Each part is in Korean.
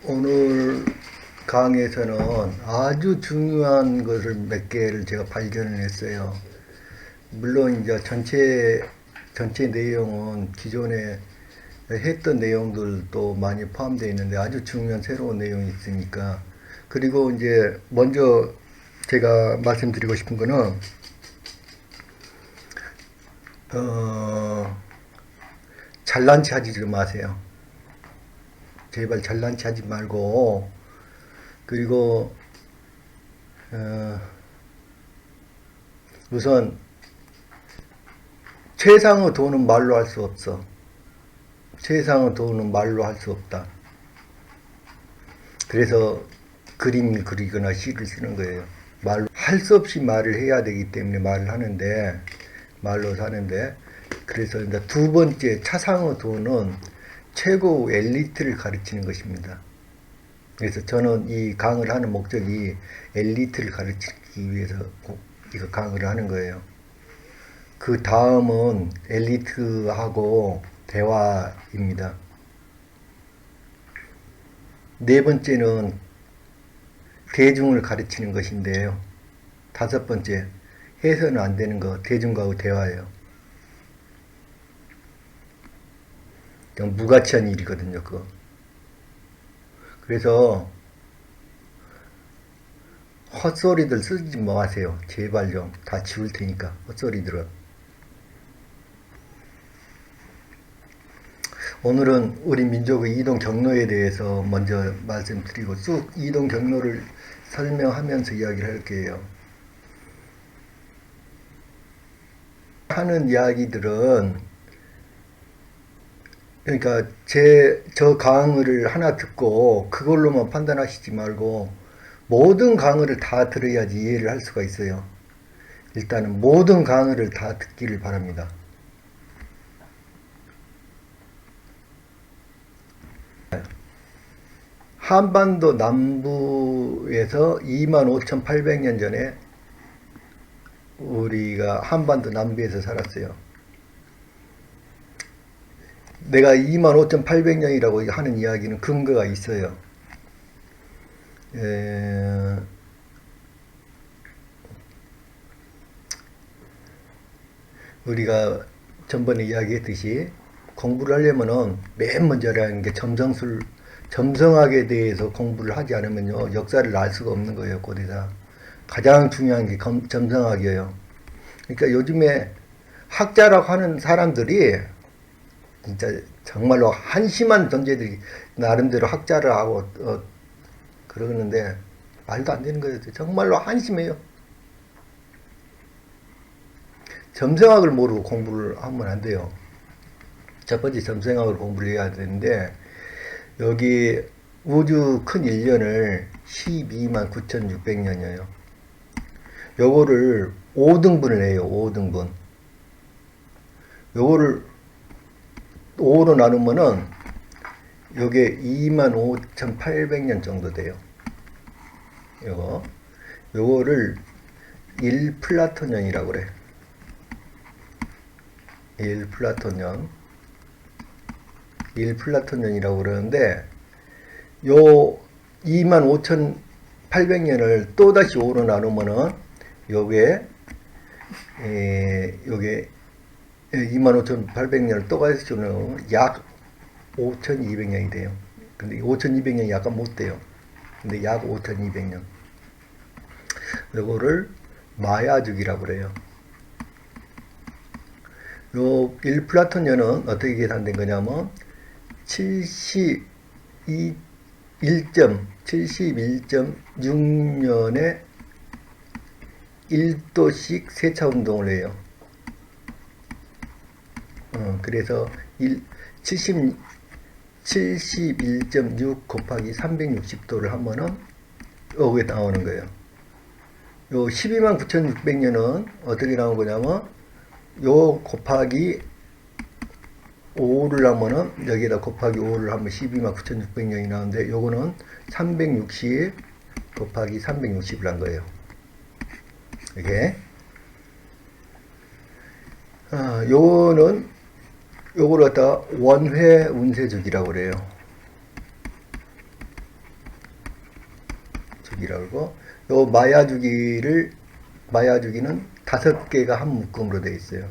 오늘 강의에서는 아주 중요한 것을 몇 개를 제가 발견을 했어요. 물론 이제 전체 내용은 기존에 했던 내용들도 많이 포함되어 있는데 아주 중요한 새로운 내용이 있으니까. 그리고 이제 먼저 제가 말씀드리고 싶은 거는 어, 잘난 체 하지 좀 마세요. 제발 잘난 체 하지 말고. 그리고 어, 우선 최상의 돈은 말로 할 수 없어. 최상의 돈은 말로 할 수 없다. 그래서 그림을 그리거나 시를 쓰는 거예요. 말로 할 수 없이 말을 해야 되기 때문에 말을 하는데, 말로 사는데. 그래서 이제 두 번째 차상의 돈은 최고 엘리트를 가르치는 것입니다. 그래서 저는 이 강의를 하는 목적이 엘리트를 가르치기 위해서 이거 강의를 하는 거예요. 그 다음은 엘리트하고 대화입니다. 네 번째는 대중을 가르치는 것인데요. 다섯 번째, 해서는 안 되는 거, 대중과의 대화예요. 그냥 무가치한 일이거든요, 그거. 그래서 헛소리들 쓰지 마세요. 제발 좀. 다 지울 테니까, 헛소리들은. 오늘은 우리 민족의 이동 경로에 대해서 먼저 말씀드리고 쭉 이동 경로를 설명하면서 이야기를 할게요. 하는 이야기들은 그러니까 저 강의를 하나 듣고 그걸로만 판단하시지 말고 모든 강의를 다 들어야지 이해를 할 수가 있어요. 일단은 모든 강의를 다 듣기를 바랍니다. 한반도 남부에서 25,800년 전에 우리가 한반도 남부에서 살았어요. 내가 25,800년이라고 하는 이야기는 근거가 있어요. 우리가 전번에 이야기했듯이 공부를 하려면은 맨 먼저 하는 게 점성학에 대해서 공부를 하지 않으면요 역사를 알 수가 없는 거예요. 고대사 가장 중요한 게 점성학이에요. 그러니까 요즘에 학자라고 하는 사람들이 진짜 정말로 한심한 존재들이 나름대로 학자를 하고 그러는데 말도 안 되는 거예요. 정말로 한심해요. 점성학을 모르고 공부를 하면 안 돼요. 첫 번째 점성학을 공부를 해야 되는데 여기 우주 큰 일련을 12만 9,600년이에요. 요거를 5등분을 해요. 5등분. 요거를 5로 나누면은 요게 25,800년 정도 돼요. 요거를 1플라토년이라고 그래. 1플라토년. 1플라토년이라고 그러는데 요 25,800년을 또다시 5로 나누면은 요게 25,800년을 또다시 나누면 약 5,200년이 돼요. 근데 5,200년이 약간 못 돼요. 근데 약 5,200년. 요거를 마야주기라고 그래요. 요 1플라토년은 어떻게 계산된 거냐면 71.6년에 1도씩 세차 운동을 해요. 그래서 71.6 곱하기 360도를 하면은 여기에 나오는 거예요. 요 12만 9,600년은 어떻게 나온 거냐면 요 곱하기 5를 하면은 여기에다 곱하기 5를 하면 12만 9,600년이 나오는데 요거는 360 곱하기 360을 한 거예요. 이게 요거를 갖다가 원회 운세주기라고 그래요. 주기라고 그러고, 요 마야주기는 5개가 한 묶음으로 되어 있어요.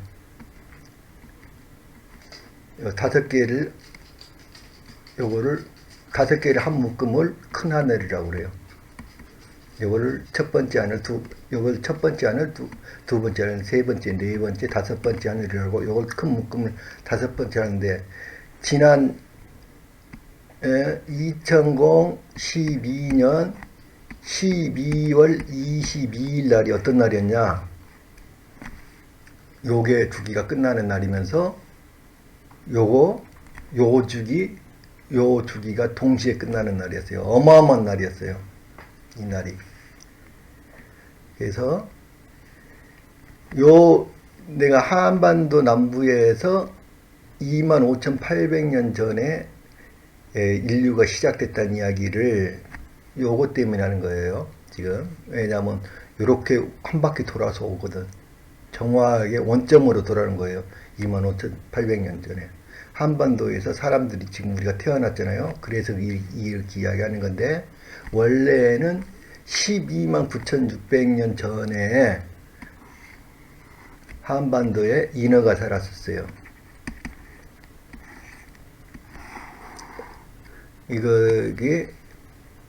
요 5개를, 요거를 5개를 한 묶음을 큰 하늘이라고 그래요. 요거를 첫 번째 하늘, 요걸 첫 번째 하늘, 두 번째 하늘, 세 번째, 네 번째, 다섯 번째 하늘이라고, 요걸 큰 묶음을 5번째 하는데, 지난 2012년 12월 22일 날이 어떤 날이었냐? 요게 주기가 끝나는 날이면서 요 주기가 동시에 끝나는 날이었어요. 어마어마한 날이었어요. 이 날이. 그래서 내가 한반도 남부에서 25,800년 전에 인류가 시작됐다는 이야기를 요거 때문에 하는 거예요. 지금. 왜냐하면 이렇게 한 바퀴 돌아서 오거든. 정확하게 원점으로 돌아오는 거예요. 25,800년 전에. 한반도에서 사람들이 지금 우리가 태어났잖아요. 그래서 이렇게 이야기하는 건데, 원래는 129,600년 전에 한반도에 인어가 살았었어요.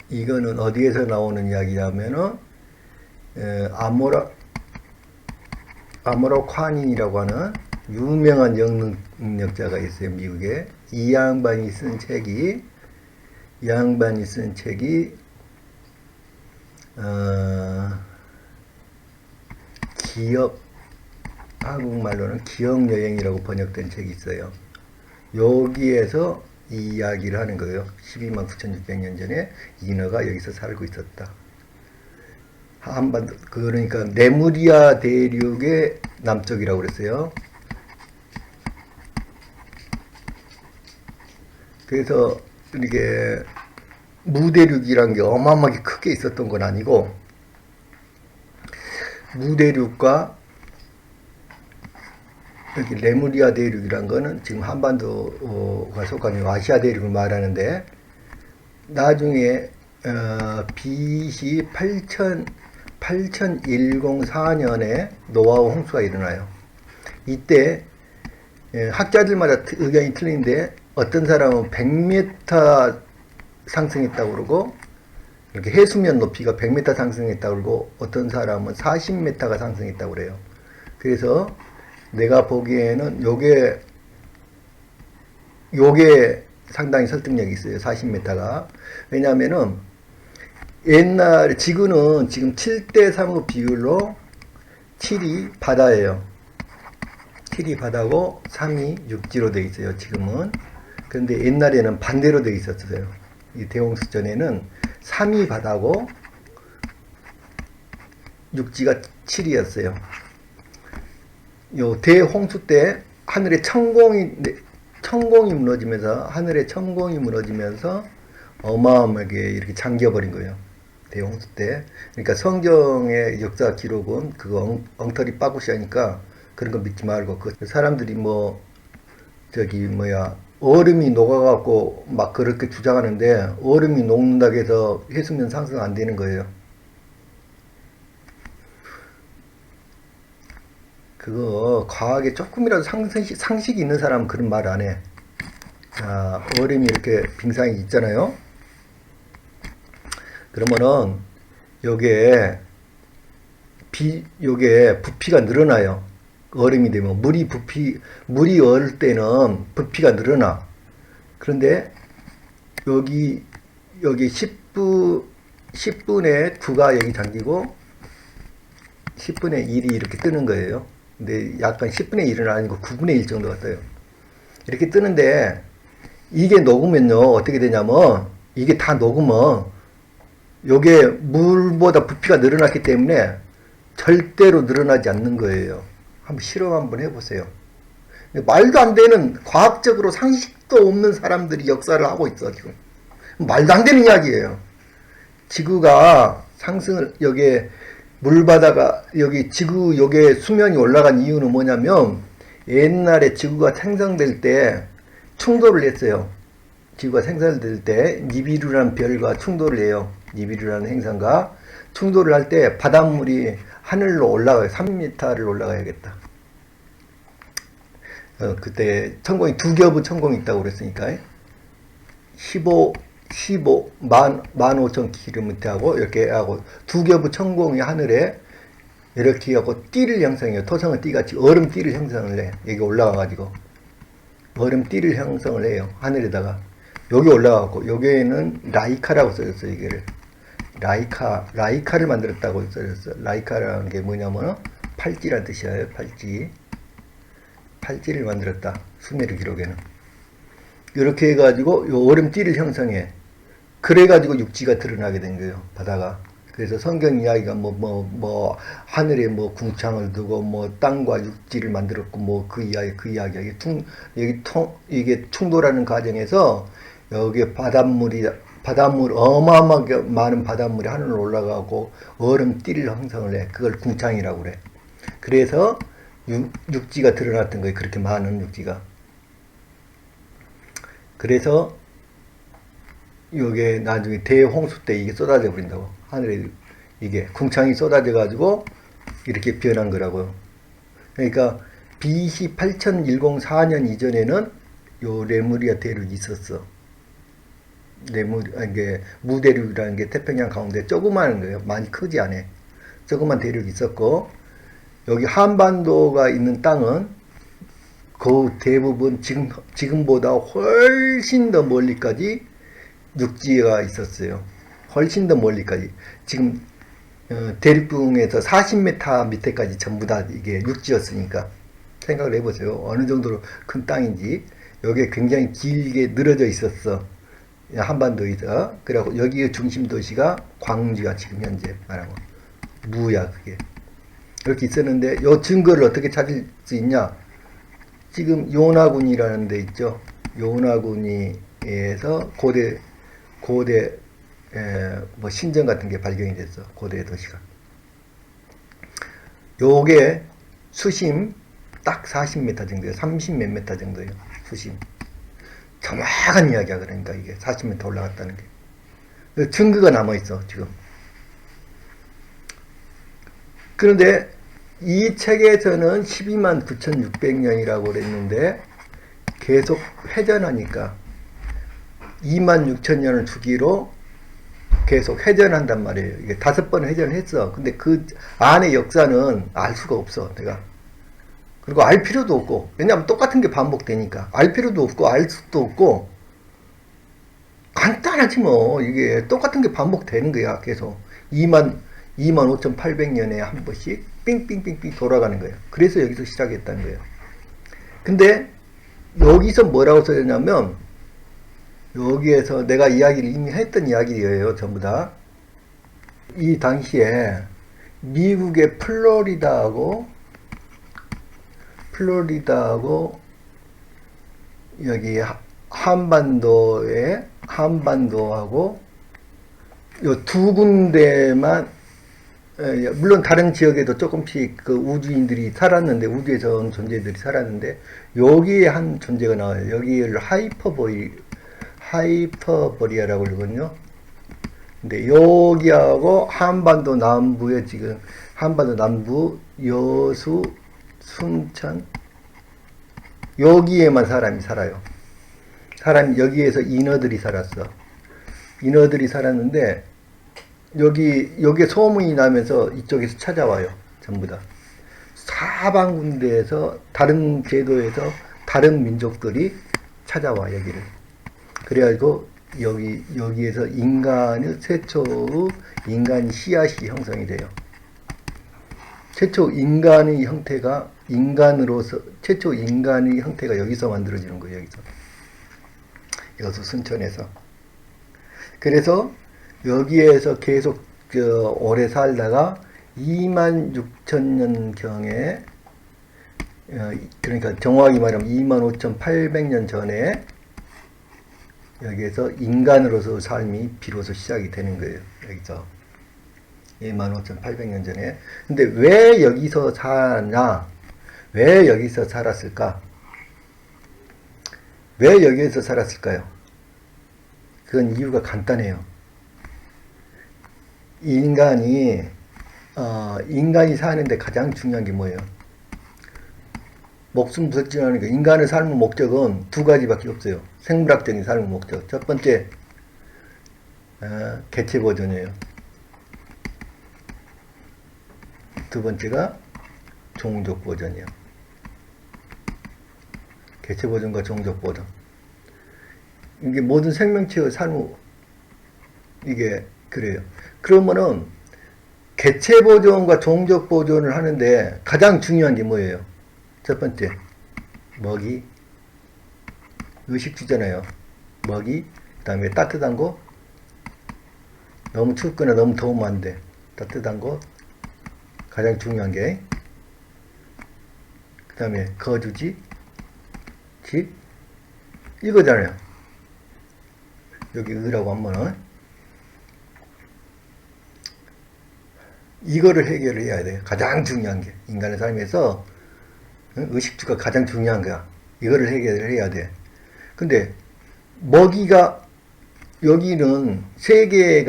이거는 어디에서 나오는 이야기냐면은, 아모라 콰닌이라고 하는 유명한 영능력자가 있어요, 미국에. 이 양반이 쓴 책이, 한국말로는 기억여행이라고 번역된 책이 있어요. 여기에서 이 이야기를 하는 거예요. 129,600년 전에 인어가 여기서 살고 있었다. 한반도, 그러니까 레무리아 대륙의 남쪽이라고 그랬어요. 그래서 이게 무대륙이란 게 어마어마하게 크게 있었던 건 아니고, 무대륙과 여기 레무리아 대륙이란 거는 지금 한반도가 속한 아시아 대륙을 말하는데, 나중에 BC 8104년에 노아우 홍수가 일어나요. 이때 학자들마다 의견이 틀린데, 어떤 사람은 100m 상승했다고 그러고, 이렇게 해수면 높이가 100m 상승했다고 그러고, 어떤 사람은 40m가 상승했다고 그래요. 그래서 내가 보기에는 요게 상당히 설득력이 있어요. 40m가. 왜냐면은 옛날 지구는 지금 7대3의 비율로 7이 바다예요. 7이 바다고 3이 육지로 되어 있어요. 지금은. 그런데 옛날에는 반대로 되어 있었어요. 이 대홍수전에는 3이 바다고 육지가 7이었어요. 요 대홍수 때 하늘에 천공이 무너지면서 어마어마하게 이렇게 잠겨버린 거예요. 대홍수 때. 그러니까 성경의 역사 기록은 그거 엉터리 빠꾸시하니까 그런 거 믿지 말고, 그 사람들이 얼음이 녹아갖고 막 그렇게 주장하는데, 얼음이 녹는다고 해서 해수면 상승 안 되는 거예요. 그거 과학에 조금이라도 상식이 있는 사람은 그런 말 안 해. 얼음이 이렇게 빙상이 있잖아요. 그러면은 요게 부피가 늘어나요. 얼음이 되면 물이 얼을 때는 부피가 늘어나. 그런데 여기 10분의 9가 여기 잠기고 10분의 1이 이렇게 뜨는 거예요. 근데 약간 10분의 1은 아니고 9분의 1 정도가 떠요. 이렇게 뜨는데, 이게 녹으면요, 어떻게 되냐면, 이게 다 녹으면, 요게 물보다 부피가 늘어났기 때문에 절대로 늘어나지 않는 거예요. 한번 실험 한번 해보세요. 말도 안 되는, 과학적으로 상식도 없는 사람들이 역사를 하고 있어, 지금. 말도 안 되는 이야기예요. 지구가 여기에 물바다가 요게 수면이 올라간 이유는 뭐냐면, 옛날에 지구가 생성될 때 충돌을 했어요. 지구가 생성될 때 니비루라는 별과 충돌을 해요. 니비루라는 행성과 충돌을 할 때 바닷물이 하늘로 올라가요. 3m를 올라가야겠다. 그때 천공이 두 겹의 천공이 있다고 그랬으니까 15,000km하고 이렇게 하고 두 겹의 천공이 하늘에 이렇게 하고 띠를 형성해요. 토성은 띠같이 얼음 띠를 형성을 해. 여기 올라가가지고 얼음 띠를 형성을 해요. 하늘에다가 여기 올라가고 여기에는 라이카라고 써졌어. 이게를 라이카를 만들었다고 써졌어. 라이카라는 게 뭐냐면 팔찌란 뜻이에요. 팔찌를 만들었다. 수메르 기록에는 이렇게 해가지고 요 얼음띠를 형성해. 그래가지고 육지가 드러나게 된 거예요. 바다가. 그래서 성경 이야기가 하늘에 궁창을 두고 땅과 육지를 만들었고 그 이야기 이게 충돌하는 과정에서 여기에 바닷물 어마어마하게 많은 바닷물이 하늘로 올라가고 얼음띠를 형성을 해. 그걸 궁창이라고 그래. 그래서 육지가 드러났던 거예요. 그렇게 많은 육지가. 그래서 이게 나중에 대홍수 때 이게 쏟아져 버린다고. 하늘에 이게 궁창이 쏟아져 가지고 이렇게 변한 거라고요. 그러니까 BC 8104년 이전에는 요 레무리아 대륙이 있었어. 이게 무대륙이라는 게 태평양 가운데 조그마한 거예요. 많이 크지 않아. 조그만 대륙이 있었고 여기 한반도가 있는 땅은 그 대부분 지금보다 훨씬 더 멀리까지 육지가 있었어요. 훨씬 더 멀리까지. 지금 대륙붕에서 40m 밑에까지 전부 다 이게 육지였으니까 생각을 해보세요. 어느 정도로 큰 땅인지. 여기에 굉장히 길게 늘어져 있었어. 한반도에서. 그리고 여기의 중심 도시가 광주야. 지금 현재 말하면 무야 그게. 이렇게 있었는데 이 증거를 어떻게 찾을 수 있냐? 지금 요나군이라는 데 있죠. 요나군이에서 고대 신전 같은 게 발견이 됐어. 고대 도시가. 요게 수심 딱 40m 정도예요. 30 몇 m 정도예요. 수심. 정확한 이야기야. 그러니까 이게 40m 올라갔다는 게. 증거가 남아있어 지금. 그런데 이 책에서는 129,600년이라고 그랬는데 계속 회전하니까 26,000년을 주기로 계속 회전한단 말이에요. 이게 5번 회전했어. 근데 그 안의 역사는 알 수가 없어, 내가. 그리고 알 필요도 없고, 왜냐하면 똑같은 게 반복되니까. 알 필요도 없고, 알 수도 없고, 간단하지 뭐. 이게 똑같은 게 반복되는 거야, 계속. 25,800년에 한 번씩 삥삥삥삥 돌아가는 거예요. 그래서 여기서 시작했다는 거예요. 근데 여기서 뭐라고 써졌냐면 여기에서 내가 이야기를 이미 했던 이야기예요. 전부 다. 이 당시에 미국의 플로리다하고 여기 한반도하고 요 두 군데만, 물론 다른 지역에도 조금씩 그 우주인들이 살았는데, 우주에서 온 존재들이 살았는데, 여기에 한 존재가 나와요. 여기를 하이퍼보리아라고 그러거든요. 근데 여기하고 한반도 남부에 지금, 한반도 남부, 여수, 순천, 여기에만 사람이 살아요. 여기에서 인어들이 살았어. 인어들이 살았는데, 여기에 소문이 나면서 이쪽에서 찾아와요. 전부 다. 사방 군데에서, 다른 궤도에서, 다른 민족들이 찾아와, 여기를. 그래가지고, 여기에서 최초의 인간이 씨앗이 형성이 돼요. 최초 인간의 형태가 여기서 만들어지는 거예요, 여기서 순천에서. 그래서 여기에서 계속 오래 살다가 26,000년경에, 그러니까 정확히 말하면 25,800년 전에 여기에서 인간으로서 삶이 비로소 시작이 되는 거예요. 여기서 25,800년 전에. 근데 왜 여기서 사냐? 왜 여기서 살았을까? 왜 여기에서 살았을까요? 그건 이유가 간단해요. 인간이 사는데 가장 중요한 게 뭐예요? 목숨 부설진하는 게 인간의 삶의 목적은 두 가지밖에 없어요. 생물학적인 삶의 목적. 첫 번째 개체 보존이에요. 두 번째가 종족 보존이에요. 개체 보존과 종족 보존. 이게 모든 생명체의 삶의 이게 그래요. 그러면은 개체 보존과 종족 보존을 하는데 가장 중요한 게 뭐예요? 첫 번째 먹이, 의식주잖아요. 먹이, 그 다음에 따뜻한 곳, 너무 춥거나 너무 더우면 안 돼. 따뜻한 곳, 가장 중요한 게, 그 다음에 거주지, 집, 이거잖아요. 여기 의라고 하면은 이거를 해결을 해야 돼요. 가장 중요한 게 인간의 삶에서 의식주가 가장 중요한 거야. 이거를 해결을 해야 돼. 근데 먹이가 여기는 세계에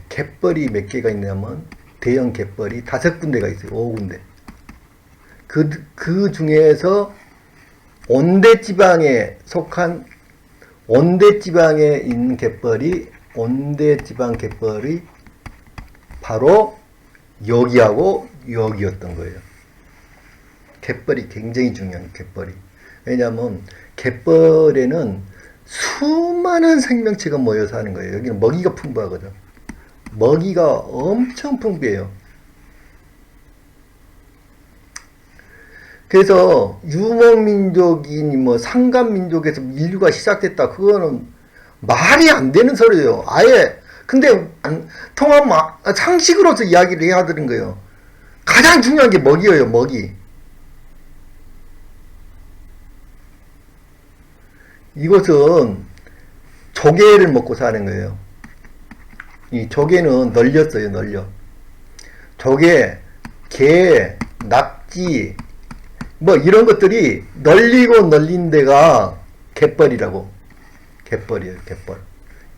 갯벌이 몇 개가 있냐면 대형 갯벌이 5군데가 있어요. 5군데. 그 중에서 온대지방에 속한 온대지방에 있는 온대지방 갯벌이 바로 여기하고 여기였던 거예요. 갯벌이 굉장히 중요한 갯벌이. 왜냐하면 갯벌에는 수많은 생명체가 모여 사는 거예요. 여기는 먹이가 풍부하거든. 먹이가 엄청 풍부해요. 그래서 유목민족이니 뭐 상간민족에서 인류가 시작됐다. 그거는 말이 안 되는 소리예요. 아예. 근데 통하면 상식으로서 이야기를 해야 되는 거예요. 가장 중요한 게 먹이예요. 먹이. 이것은 조개를 먹고 사는 거예요. 이 조개는 널렸어요. 널려. 조개, 게, 낙지 뭐 이런 것들이 널리고 널린 데가 갯벌이라고. 갯벌이에요. 갯벌.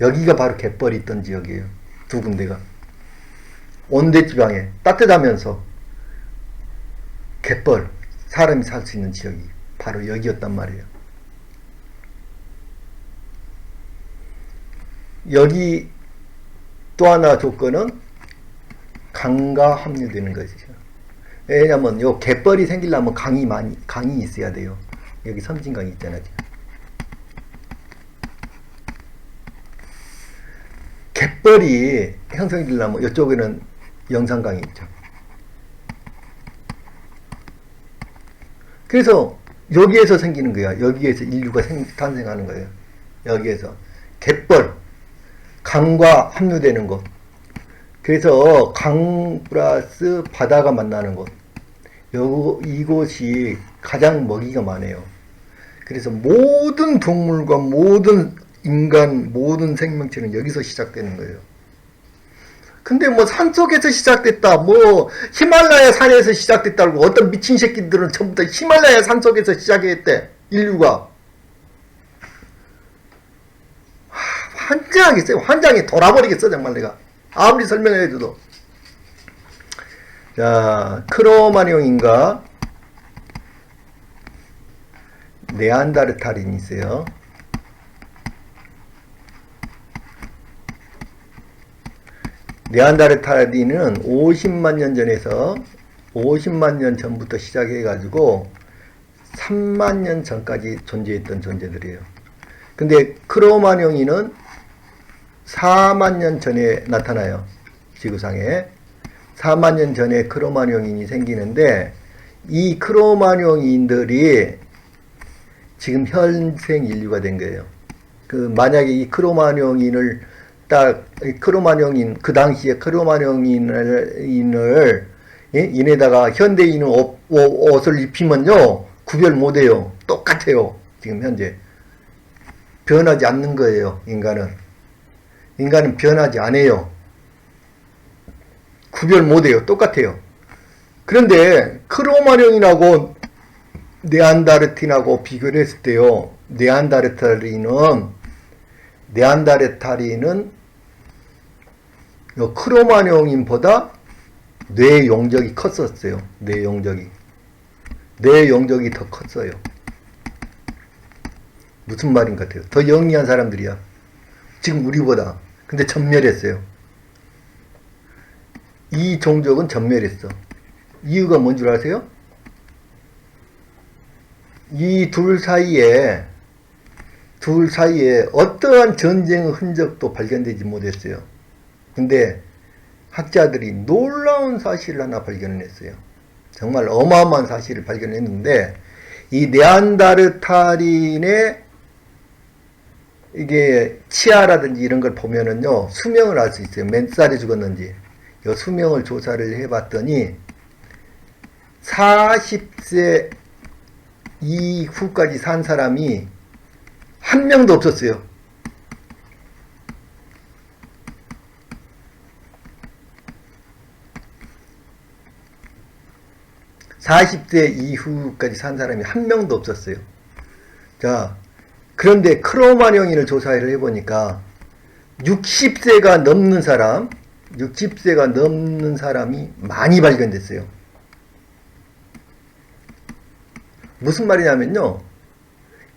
여기가 바로 갯벌이 있던 지역이에요. 두 군데가. 온대지방에 따뜻하면서 갯벌, 사람이 살 수 있는 지역이 바로 여기였단 말이에요. 여기 또 하나 조건은 강과 합류되는 것이죠. 왜냐면 요 갯벌이 생기려면 강이 있어야 돼요. 여기 섬진강이 있잖아요. 갯벌이 형성이 되려면 이쪽에는 영산강이 있죠. 그래서 여기에서 생기는 거야. 여기에서 인류가 탄생하는 거예요. 여기에서 갯벌, 강과 합류되는 곳. 그래서 강 플러스 바다가 만나는 곳. 이곳이 가장 먹이가 많아요. 그래서 모든 동물과 모든 인간, 모든 생명체는 여기서 시작되는 거예요. 근데 뭐 산속에서 시작됐다, 뭐 히말라야 산에서 시작됐다고 어떤 미친 새끼들은 전부 다 히말라야 산속에서 시작했대. 인류가. 환장하겠어요. 환장이 돌아버리겠어 정말 내가. 아무리 설명해줘도. 자, 크로마뇽인가 네안데르탈인이 있어요. 네안데르탈인은 50만 년 전에서 50만 년 전부터 시작해가지고 3만 년 전까지 존재했던 존재들이에요. 근데 크로마뇽인은 4만 년 전에 나타나요. 지구상에. 4만 년 전에 크로마뇽인이 생기는데 이 크로마뇽인들이 지금 현생 인류가 된 거예요. 만약에 이 크로마뇽인을 크로마뇽인, 그 당시에 크로마뇽인을 인에다가 현대인은 옷을 입히면요 구별 못해요. 똑같아요. 지금 현재 변하지 않는 거예요. 인간은 변하지 않아요. 구별 못해요. 똑같아요. 그런데 크로마뇽인하고 네안데르탈인하고 비교를 했을 때요. 네안데르탈인은 크로마뇽인보다 뇌 용적이 컸었어요. 뇌 용적이 더 컸어요. 무슨 말인 것 같아요? 더 영리한 사람들이야. 지금 우리보다. 근데 전멸했어요. 이 종족은 전멸했어. 이유가 뭔 줄 아세요? 이 둘 사이에 어떠한 전쟁의 흔적도 발견되지 못했어요. 근데 학자들이 놀라운 사실을 하나 발견했어요. 정말 어마어마한 사실을 발견했는데, 이 네안데르탈인의 이게 치아라든지 이런 걸 보면은요, 수명을 알 수 있어요. 몇 살에 죽었는지. 이 수명을 조사를 해봤더니 40세 이후까지 산 사람이 한 명도 없었어요. (40세) 이후까지 산 사람이 한 명도 없었어요. 자, 그런데 크로마뇽인을 조사를 해보니까 60세가 넘는 사람이 많이 발견됐어요. 무슨 말이냐면요,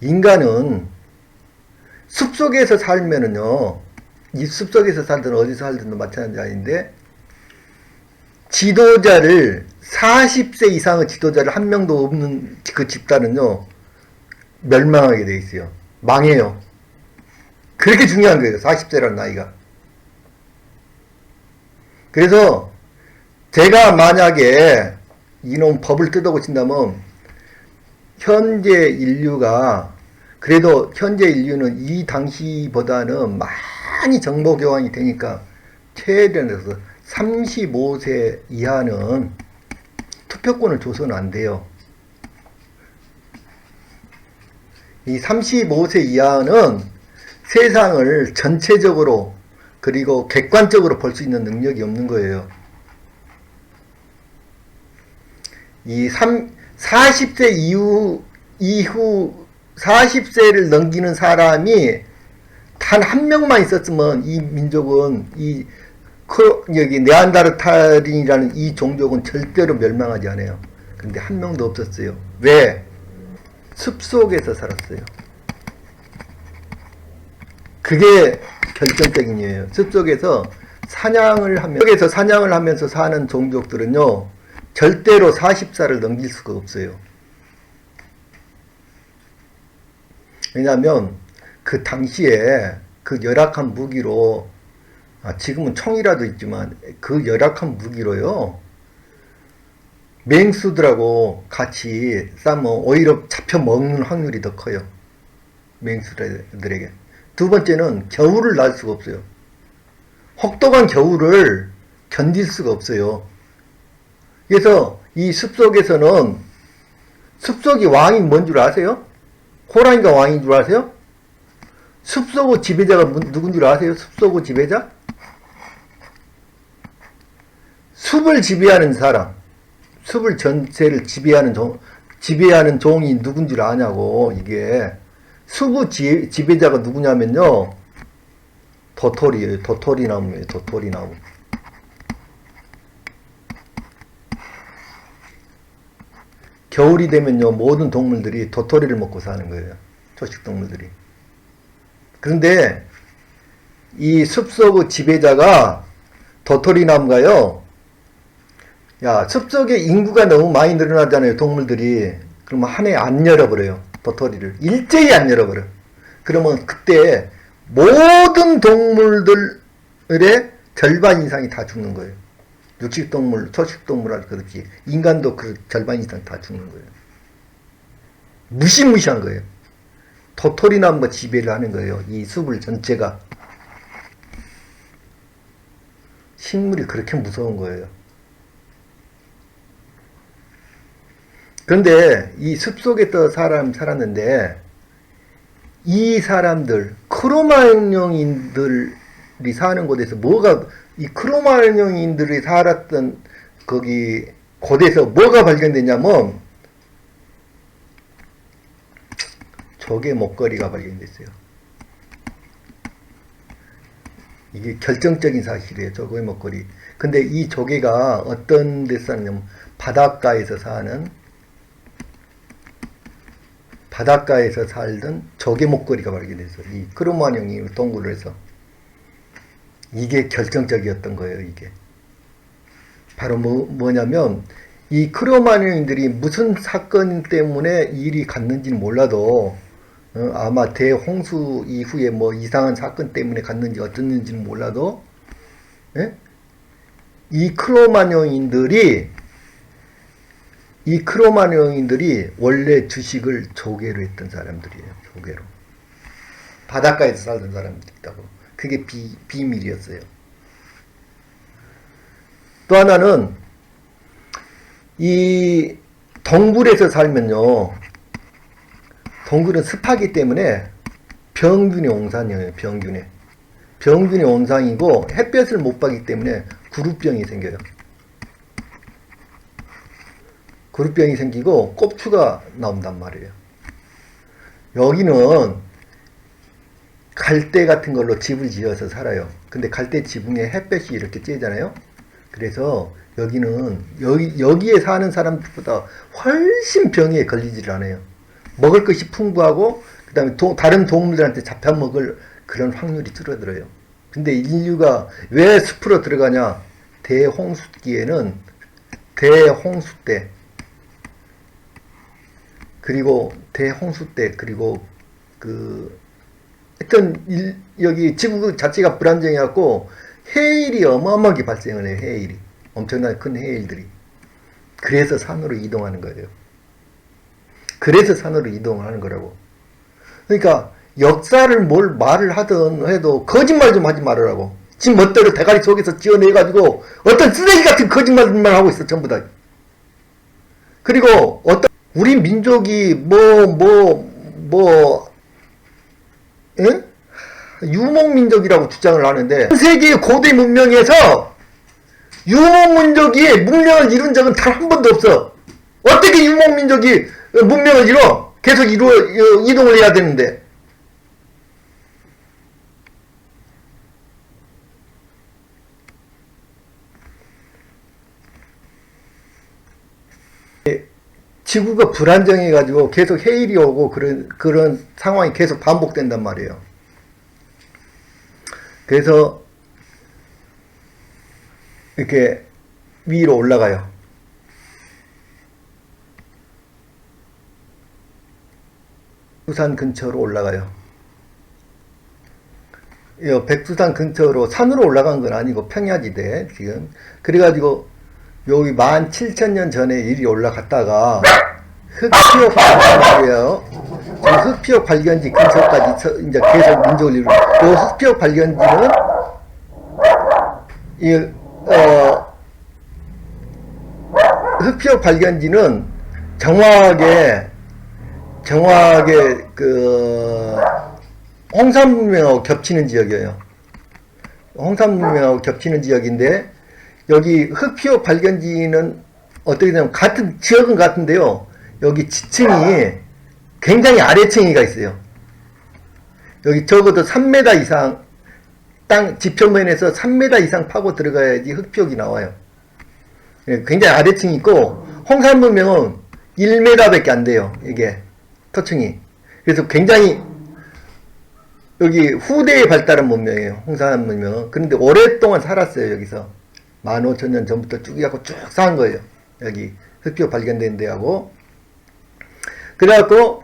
인간은 숲속에서 살면은요, 이 숲속에서 살든 어디서 살든 마찬가지인데, 지도자를 40세 이상의 지도자를 한 명도 없는 그 집단은요, 멸망하게 돼 있어요. 망해요. 그렇게 중요한 거예요. 40세라는 나이가. 그래서 제가 만약에 이놈 법을 뜯어고친다면, 현재 인류는 이 당시보다는 많이 정보 교환이 되니까 최대한 35세 이하는 투표권을 줘서는 안 돼요. 이 35세 이하는 세상을 전체적으로 그리고 객관적으로 볼 수 있는 능력이 없는 거예요. 이 40세 이후 40세를 넘기는 사람이 단 한 명만 있었으면 이 민족은 여기 네안데르탈인이라는 이 종족은 절대로 멸망하지 않아요. 근데 한 명도 없었어요. 왜? 숲속에서 살았어요. 그게 결정적인 이유예요. 숲속에서 사냥을 하면서 사는 종족들은요, 절대로 40살을 넘길 수가 없어요. 왜냐하면 그 당시에 그 열악한 무기로, 지금은 총이라도 있지만 그 열악한 무기로요, 맹수들하고 같이 싸면 오히려 잡혀 먹는 확률이 더 커요. 맹수들에게. 두 번째는 겨울을 날 수가 없어요. 혹독한 겨울을 견딜 수가 없어요. 그래서 이 숲속에서는, 숲속이 왕이 뭔 줄 아세요? 호랑이가 왕인 줄 아세요? 숲속의 지배자가 누군 줄 아세요? 숲속의 지배자? 숲을 지배하는 사람, 숲을 전체를 지배하는 종이 누군 줄 아냐고. 이게 숲의 지배자가 누구냐면요, 도토리예요. 도토리나무예요. 도토리나무. 겨울이 되면요, 모든 동물들이 도토리를 먹고 사는 거예요. 초식동물들이. 그런데 이 숲속의 지배자가 도토리나무가요, 야, 숲속에 인구가 너무 많이 늘어나잖아요, 동물들이. 그러면 한 해 안 열어버려요. 도토리를. 일제히 안 열어버려. 그러면 그때 모든 동물들의 절반 이상이 다 죽는 거예요. 육식동물, 초식동물할 것 없이 인간도 그 절반 이상 다 죽는 거예요. 무시무시한 거예요. 도토리나무가 지배를 하는 거예요. 이 숲을 전체가. 식물이 그렇게 무서운 거예요. 그런데 이 숲속에서 살았는데, 이 사람들, 크로마뇽인들이 사는 곳에서 이 크로마뇽인들이 살았던 거기 곳에서 뭐가 발견됐냐면, 조개 목걸이가 발견됐어요. 이게 결정적인 사실이에요. 조개 목걸이. 근데 이 조개가 어떤 데서 사냐면 바닷가에서 살던 조개 목걸이가 발견됐어요. 이 크로마뇽이 동굴을 해서. 이게 결정적이었던 거예요. 이게 바로 뭐냐면 이 크로마뇽인들이 무슨 사건 때문에 일이 갔는지는 몰라도 아마 대홍수 이후에 뭐 이상한 사건 때문에 갔는지 어땠는지는 몰라도 예? 이 크로마뇽인들이 원래 주식을 조개로 했던 사람들이에요. 조개로. 바닷가에서 살던 사람들이 있다고. 그게 비밀이었어요. 또 하나는 이 동굴에서 살면요. 동굴은 습하기 때문에 병균의 온상이에요. 병균의 온상이고 햇볕을 못 받기 때문에 구루병이 생겨요. 구루병이 생기고 꼽추가 나온단 말이에요. 여기는 갈대 같은 걸로 집을 지어서 살아요. 근데 갈대 지붕에 햇볕이 이렇게 쬐잖아요. 그래서 여기에 사는 사람들보다 훨씬 병에 걸리질 않아요. 먹을 것이 풍부하고 그 다음에 다른 동물들한테 잡혀먹을 그런 확률이 줄어들어요. 근데 인류가 왜 숲으로 들어가냐? 대홍수 때 그리고 하여튼 여기 지구 자체가 불안정해갖고 해일이 어마어마하게 발생을 해요. 해일이 엄청나게 큰 해일들이. 그래서 산으로 이동하는 거예요. 그래서 산으로 이동을 하는 거라고. 그러니까 역사를 말을 하든 해도 거짓말 좀 하지 말으라고. 지금 멋대로 대가리 속에서 지어내가지고 어떤 쓰레기 같은 거짓말만 하고 있어. 전부 다. 그리고 우리 민족이 유목민족이라고 주장을 하는데 전 세계의 고대 문명에서 유목민족이 문명을 이룬 적은 단 한 번도 없어. 어떻게 유목민족이 문명을 이뤄? 계속 이동을 해야 되는데. 지구가 불안정해가지고 계속 해일이 오고 그런 상황이 계속 반복된단 말이에요. 그래서 이렇게 위로 올라가요. 백두산 근처로 올라가요. 백두산 근처로 산으로 올라간 건 아니고 평야지대 지금. 그래가지고 여기 17,000년 전에 이리 올라갔다가 흑피옥 발견지예요. 지금 흑피옥 발견지 근처까지 이제 계속 민족을 이루고, 이 흑피옥 발견지는 흑피옥 발견지는 정확하게 홍산 문명하고 겹치는 지역이에요. 홍산 문명하고 겹치는 지역인데, 여기 흑피옥 발견지는 어떻게 되냐면 같은 지역은 같은데요. 여기 지층이 굉장히 아래층이가 있어요. 여기 적어도 3m 이상 땅 지표면에서 3m 이상 파고 들어가야지 흑피옥이 나와요. 굉장히 아래층이 있고 홍산 문명은 1m밖에 안 돼요. 이게 토층이. 그래서 굉장히 여기 후대에 발달한 문명이에요. 홍산 문명은. 그런데 오랫동안 살았어요. 여기서 15,000년 전부터 쭉 해갖고 쭉 산 거예요. 여기 흑피옥 발견된 데하고. 그래갖고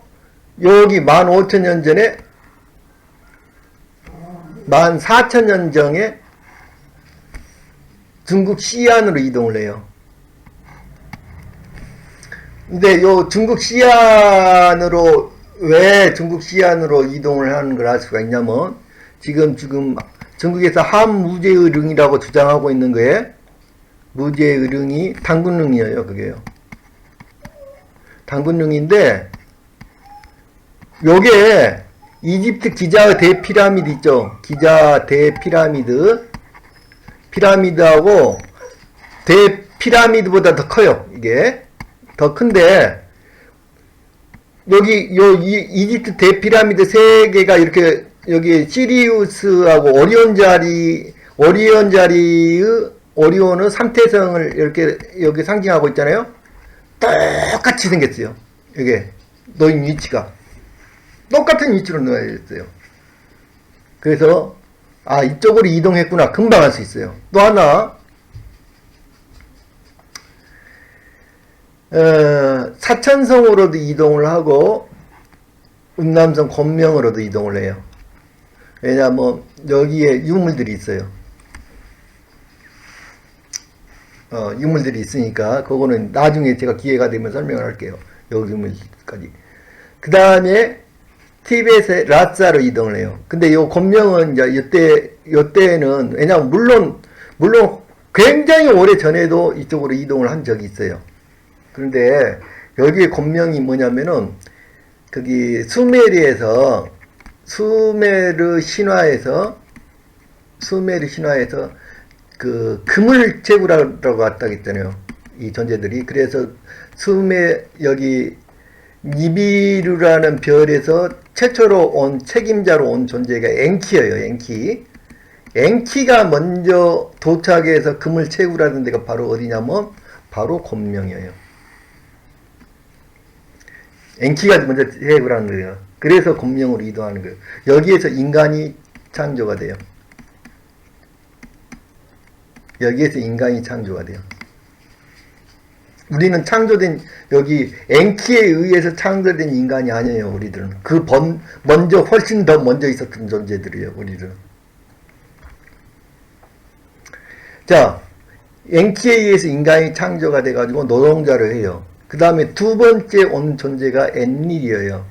여기 15,000년 전에 14,000년 전에 중국 시안으로 이동을 해요. 근데 요 중국 시안으로 왜 중국 시안으로 이동을 하는 걸 알 수가 있냐면 지금 중국에서 한무제의릉이라고 주장하고 있는 거에 무제의릉이 당군릉이에요. 그게요. 당군릉인데 요게 이집트 기자 대피라미드 있죠. 기자 대피라미드 피라미드하고 대피라미드보다 더 커요. 이게 더 큰데 여기 이집트 대피라미드 세 개가 이렇게 여기 시리우스하고 오리온은 삼태성을 이렇게 여기 상징하고 있잖아요. 똑같이 생겼어요. 이게 놓인 위치가 똑같은 위치로 놓여 있어요. 그래서 이쪽으로 이동했구나 금방 알 수 있어요. 또 하나 사천성으로도 이동을 하고 운남성 권명으로도 이동을 해요. 왜냐하면 여기에 유물들이 있어요. 유물들이 있으니까 그거는 나중에 제가 기회가 되면 설명을 할게요. 여기 유물까지. 그 다음에 티벳의 라짜로 이동을 해요. 근데 요 권명은 이제 이때는 왜냐하면 물론 굉장히 오래 전에도 이쪽으로 이동을 한 적이 있어요. 그런데 여기에 권명이 뭐냐면은 거기 수메르 신화에서 그 금을 채굴하라고 왔다고 했잖아요. 이 존재들이. 그래서 여기 니비루라는 별에서 최초로 책임자로 온 존재가 엔키예요. 엔키가 먼저 도착해서 금을 채굴하는 데가 바로 어디냐면 바로 권명이에요. 엔키가 먼저 채굴하는 거예요. 그래서 권명으로 이동하는 거예요. 여기에서 인간이 창조가 돼요. 우리는 여기 엔키에 의해서 창조된 인간이 아니에요. 우리들은 훨씬 더 먼저 있었던 존재들이에요. 우리들은. 자, 엔키에 의해서 인간이 창조가 돼가지고 노동자를 해요. 그 다음에 두 번째 온 존재가 엔릴이에요.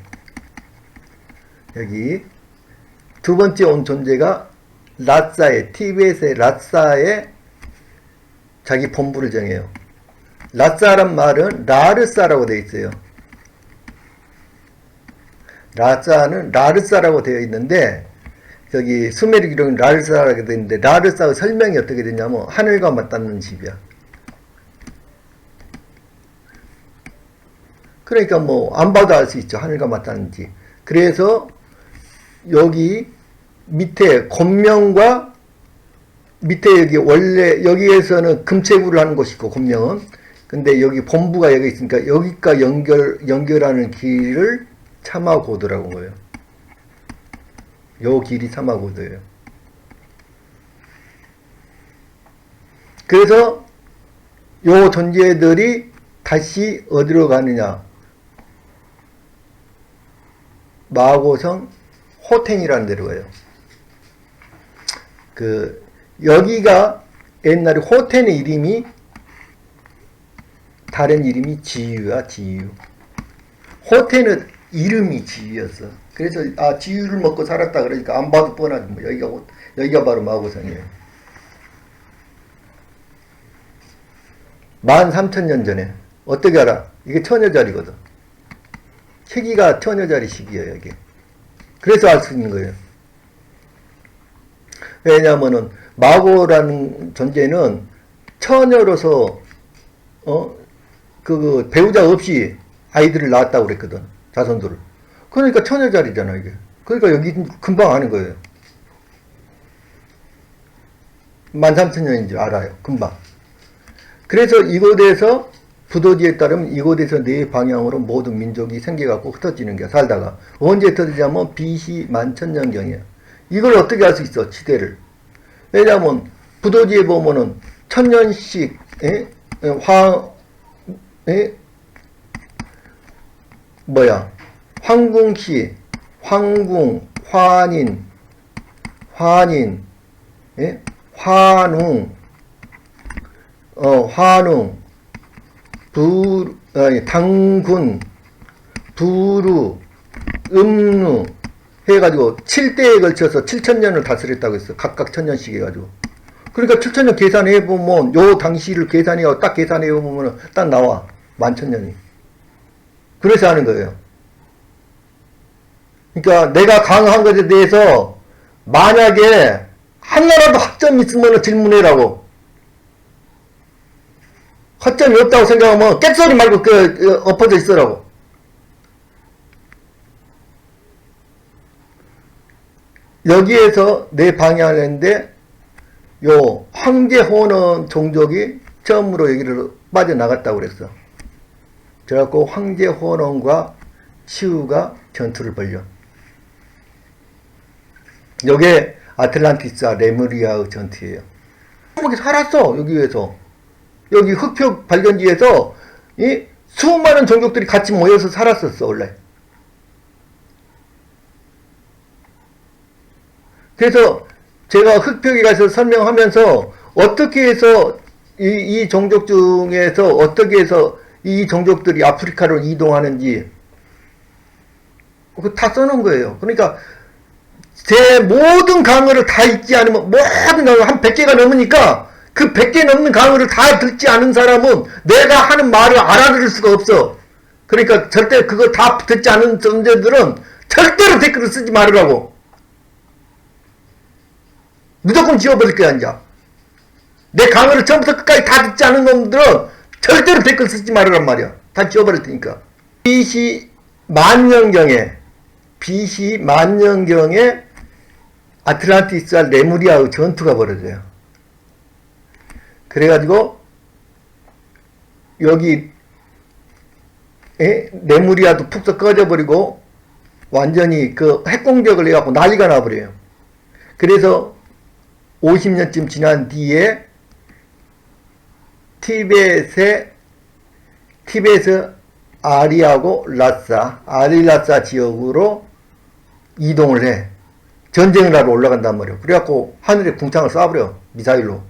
여기 두 번째 온 존재가 티벳의 라사에 자기 본부를 정해요. 라사란 말은 라르사라고 되어 있어요. 라사는 라르사라고 되어 있는데 저기 수메르 기록은 라르사라고 되어 있는데 라르사의 설명이 어떻게 되냐면 하늘과 맞닿는 집이야. 그러니까 안 봐도 알 수 있죠. 하늘과 맞닿는 집. 그래서 여기 밑에 권명과 밑에 여기에서는 금채굴을 하는 곳이고 권명은. 근데 여기 본부가 여기 있으니까 여기가 연결하는 길을 참화고도라고 한 거예요. 요 길이 참화고도예요. 그래서 요 존재들이 다시 어디로 가느냐? 마고성 호텐이라는 데로 가요. 여기가 옛날에 호텐의 이름이 다른 이름이 지유야. 호텐은 이름이 지유였어. 그래서 지유를 먹고 살았다 그러니까 안 봐도 뻔하지. 여기가 바로 마고성이에요. 13,000년 전에. 어떻게 알아? 이게 처녀자리거든. 시기가 처녀자리 시기예요, 여기. 그래서 알 수 있는 거예요. 왜냐하면은 마고라는 존재는 처녀로서 배우자 없이 아이들을 낳았다고 그랬거든. 자손들을. 그러니까 처녀자리잖아, 이게. 그러니까 여기 금방 아는 거예요. 13,000년인 줄 알아요. 금방. 그래서 이곳에서 부도지에 따르면 이곳에서 네 방향으로 모든 민족이 생겨갖고 흩어지는 거야. 살다가. 언제 흩어지냐면 BC 11,000년경이야. 이걸 어떻게 알 수 있어? 시대를. 왜냐하면 부도지에 보면은 1000년씩 황궁시, 황궁, 환인, 환웅, 당군, 부루, 음루 해가지고 7대에 걸쳐서 7,000년을 다스렸다고 했어. 각각 1,000년씩 해가지고. 그러니까 7,000년 계산해보면 요 당시를 계산해요. 딱 계산해보면 딱 나와. 11,000년이. 그래서 하는 거예요. 그러니까 내가 강한 것에 대해서 만약에 하나라도 학점이 있으면 질문해라고. 허점이 없다고 생각하면 깨소리 말고 엎어져 있으라고. 여기에서 내 방해를 했는데 요 황제호원 종족이 처음으로 여기를 빠져나갔다고 그랬어. 그래갖고 황제호원과 치우가 전투를 벌여. 요게 아틀란티스와 레무리아의 전투예요. 거기 살았어. 여기에서 여기 흑표 발견지에서 이 수많은 종족들이 같이 모여서 살았었어 원래. 그래서 제가 흑표에 가서 설명하면서 어떻게 해서 이 종족 중에서 어떻게 해서 이 종족들이 아프리카로 이동하는지 그거 다 써놓은 거예요. 그러니까 제 모든 강의를 다 읽지 않으면 모든 강의 한 100개가 넘으니까 그 100개 넘는 강의를 다 듣지 않은 사람은 내가 하는 말을 알아들을 수가 없어. 그러니까 절대 그거 다 듣지 않은 존재들은 절대로 댓글을 쓰지 말으라고. 무조건 지워버릴 거야 이제. 내 강의를 처음부터 끝까지 다 듣지 않은 놈들은 절대로 댓글 쓰지 말으란 말이야. 다 지워버릴 테니까. BC 만년경에 아틀란티스와 레무리아의 전투가 벌어져요. 그래가지고 여기 레무리아도 푹 꺼져버리고 완전히 그 핵공격을 해갖고 난리가 나버려요. 그래서 50년쯤 지난 뒤에 티벳의 아리라사 지역으로 이동을 해. 전쟁을 하러 올라간단 말이에요. 그래갖고 하늘에 궁창을 쏴버려. 미사일로.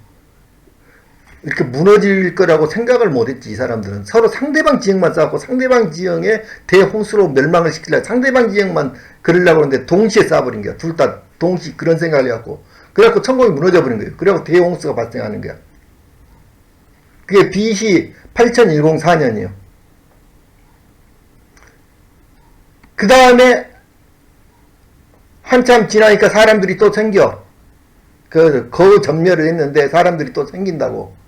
이렇게 무너질 거라고 생각을 못했지. 이 사람들은 서로 상대방 지역만 쏴갖고 상대방 지역에 대홍수로 멸망을 시키려고 상대방 지역만 그러려고 하는데 동시에 쏴버린 거야. 둘 다 동시 그런 생각을 해갖고 그래갖고 천공이 무너져 버린 거예요. 그래갖고 대홍수가 발생하는 거야. 그게 BC 8104년이에요. 그 다음에 한참 지나니까 사람들이 또 생겨. 그 전멸을 했는데 사람들이 또 생긴다고.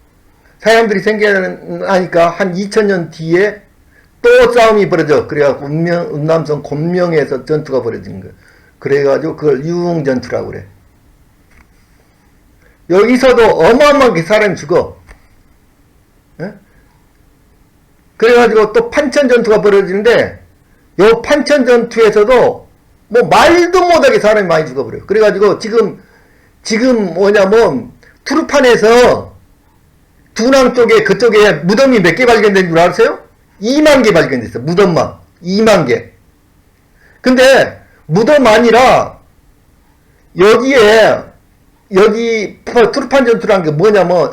사람들이 생겨나니까 한 2000년 뒤에 또 싸움이 벌어져. 그래갖고 운남성 곤명에서 전투가 벌어진 거예요. 그래가지고 그걸 유흥전투라고 그래. 여기서도 어마어마하게 사람이 죽어. 예? 그래가지고 또 판천전투가 벌어지는데 요 판천전투에서도 뭐 말도 못하게 사람이 많이 죽어버려요. 그래가지고 지금 뭐냐면 투르판에서 두낭 쪽에 그쪽에 무덤이 몇 개 발견된 줄 아세요? 2만 개 발견됐어. 무덤만 2만 개. 근데 무덤 아니라 여기 투르판 전투라는 게 뭐냐면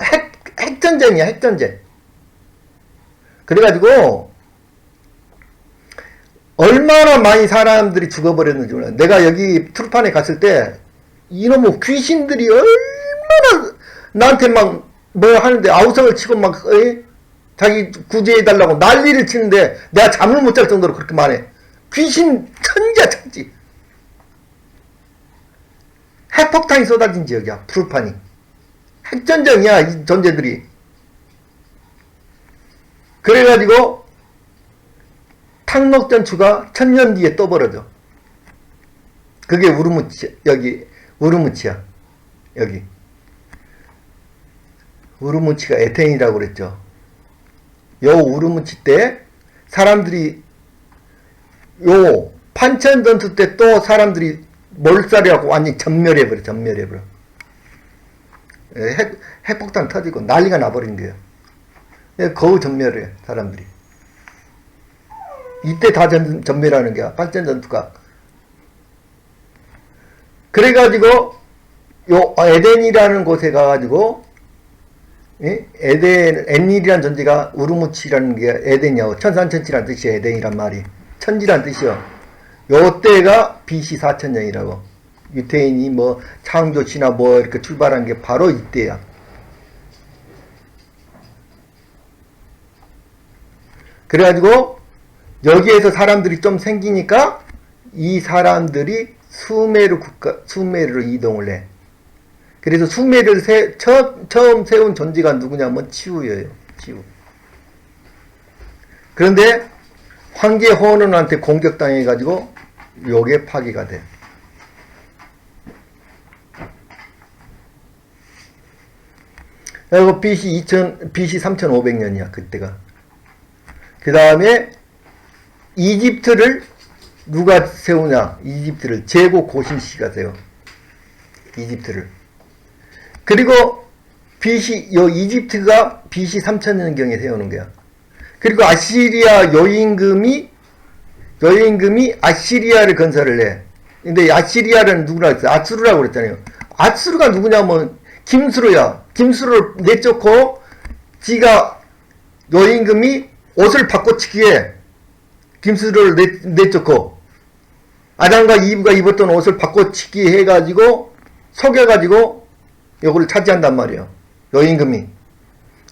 핵전쟁이야. 핵전쟁. 그래가지고 얼마나 많이 사람들이 죽어버렸는지 몰라요. 내가 여기 투르판에 갔을 때 이놈의 귀신들이 얼마나 나한테 막 뭐 하는데 아우성을 치고 막 자기 구제해달라고 난리를 치는데 내가 잠을 못 잘 정도로 그렇게 많이 귀신 천지야 천지. 핵폭탄이 쏟아진 지역이야. 투르판이. 핵전쟁이야 이 존재들이. 그래가지고 탕록전투가 1000년 뒤에 또 벌어져. 그게 여기 우르무치야. 여기 우르무치가 에텐이라고 그랬죠. 요 우르무치 때 사람들이 요 판천전투 때 또 사람들이 몰살이하고 완전히 전멸해버려. 핵폭탄 터지고 난리가 나버린 거예요. 거의 전멸해 사람들이. 이때 다 전멸하는 거야. 판천전투가. 그래가지고 요 에덴이라는 곳에 가가지고 엔닐이라는 존재가 우르무치라는 게 에덴이야. 천산천지란 뜻이야. 에덴이란 말이 천지란 뜻이야. 요때가 BC 4000년이라고. 유태인이 뭐 창조시나 뭐 이렇게 출발한 게 바로 이때야. 그래가지고 여기에서 사람들이 좀 생기니까 이 사람들이 수메르로 이동을 해. 그래서 수메르를 처음 세운 존재가 누구냐면 치우예요. 치우. 그런데 황제 호원한테 공격당해가지고 요게 파괴가 돼. 그리고 BC 3500년이야, 그때가. 그 다음에 이집트를 누가 세우냐? 이집트를 제고 고신씨가 세워. 이집트를. 그리고 이집트가 BC 3000년경에 세우는 거야. 그리고 아시리아 여임금이 아시리아를 건설을 해. 근데 아시리아는 누구라 했어요? 아수르라고 그랬잖아요. 아수르가 누구냐면 김수로야. 김수로를 내쫓고 지가 여임금이 옷을 바꿔치기에 김수로를 내쫓고 아담과 이브가 입었던 옷을 바꿔치기 해가지고 속여가지고 요거를 차지한단 말이에요. 여임금이.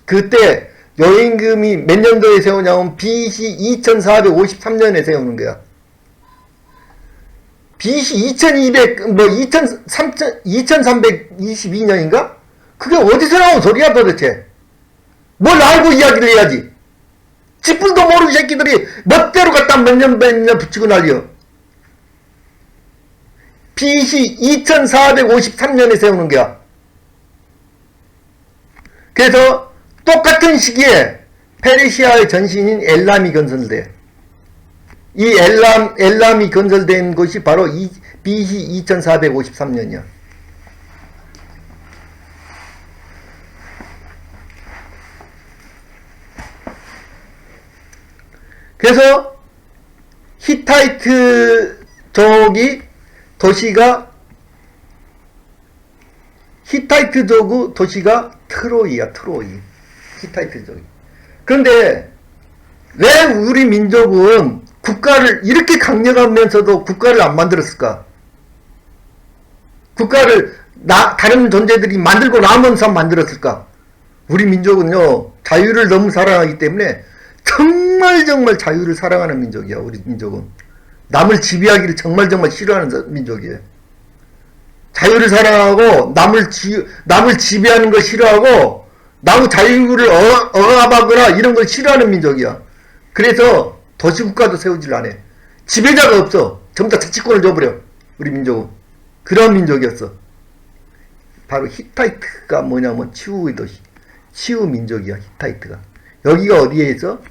그때 여임금이 몇 년도에 세우냐면 BC 2453년에 세우는 거야. BC 2322년인가? 그게 어디서 나온 소리야 도대체? 뭘 알고 이야기를 해야지. 지뿔도 모르는 새끼들이 멋대로 갖다 몇 년 붙이고 난리여. BC 2453년에 세우는 거야. 그래서 똑같은 시기에 페르시아의 전신인 엘람이 건설돼. 이 엘람이 건설된 것이 바로 BC 2453년이야. 그래서 히타이트 도시가 트로이야, 트로이. 히타이트족이. 그런데 왜 우리 민족은 국가를 이렇게 강력하면서도 국가를 안 만들었을까? 국가를 다른 존재들이 만들고 나면서 만들었을까? 우리 민족은요, 자유를 너무 사랑하기 때문에 정말 자유를 사랑하는 민족이야. 우리 민족은 남을 지배하기를 정말 싫어하는 민족이에요. 자유를 사랑하고 남을 지배하는 걸 싫어하고 남의 자유를 억압하거나 이런 걸 싫어하는 민족이야. 그래서 도시국가도 세우질 않아. 지배자가 없어. 전부 다 자치권을 줘버려. 우리 민족은 그런 민족이었어. 바로 히타이트가 뭐냐면 치우의 도시, 치우 민족이야. 히타이트가. 여기가 어디에 있어?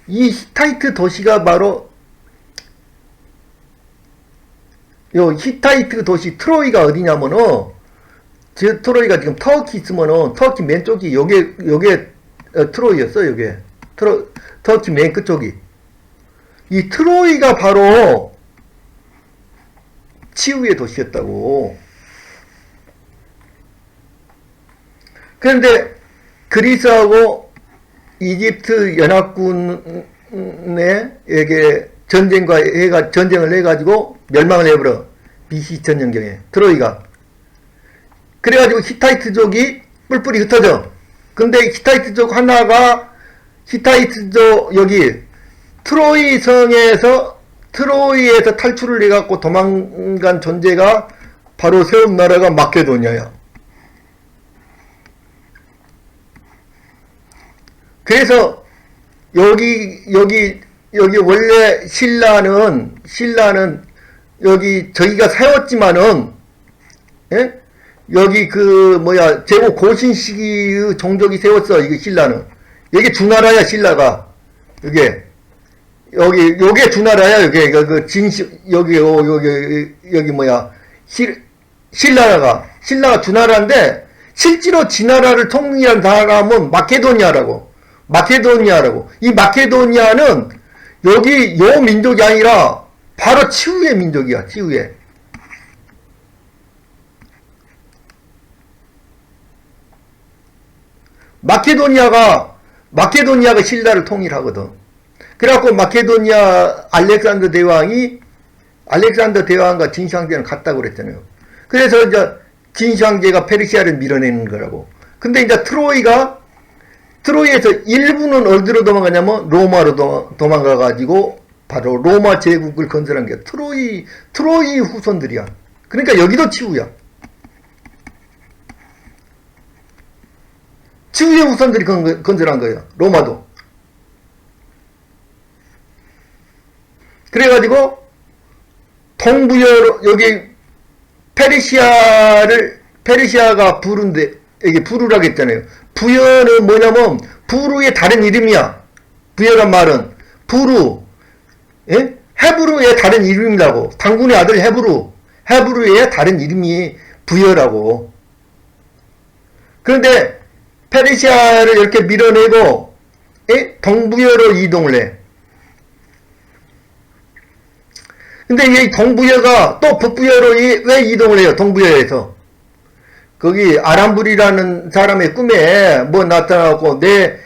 이 히타이트 도시가 바로 요 히타이트 도시 트로이가 어디냐면은, 트로이가 지금 터키 있으면은 터키 맨 쪽이 요게 트로이였어. 요게 터키 맨 끝쪽이. 이 트로이가 바로 치우의 도시였다고. 그런데 그리스하고 이집트 연합군에게 전쟁을 해가지고 멸망을 해버려. BC 2000년경에 트로이가. 그래가지고 히타이트족이 뿔뿔이 흩어져. 근데 히타이트족 하나가 여기 트로이 성에서 탈출을 해갖고 도망간 존재가 바로 세운 나라가 마케도니아야. 그래서 여기 원래 신라는 여기 저기가 세웠지만은, 예? 여기 제국 고신 시기의 종족이 세웠어. 이게 신라는. 여기 주나라야. 신라가 요게 주나라야. 신라가 주나라인데 실제로 지나라를 통일한 사람은 마케도니아라고. 이 마케도니아는 여기 요 민족이 아니라 바로 치우의 민족이야. 치우의. 마케도니아가 신라를 통일하거든. 그래갖고 마케도니아 알렉산더 대왕과 진시황제는 같다고 그랬잖아요. 그래서 이제 진시황제가 페르시아를 밀어내는 거라고. 근데 이제 트로이에서 일부는 어디로 도망가냐면 로마로 도망가가지고 바로 로마 제국을 건설한 게 트로이 후손들이야. 그러니까 여기도 치우야. 치우의 후손들이 건설한 거예요. 로마도. 그래가지고 동부여로 여기 페르시아가 부른데 이게 부르라고 했잖아요. 부여는 뭐냐면 부르의 다른 이름이야. 부여란 말은 부르, 예? 헤브루의 다른 이름이라고. 당군의 아들 헤브루, 헤브루의 다른 이름이 부여라고. 그런데 페르시아를 이렇게 밀어내고, 예? 동부여로 이동을 해. 근데 이 동부여가 또 북부여로 왜 이동을 해요? 동부여에서. 거기 아람불이라는 사람의 꿈에 뭐 나타나고 내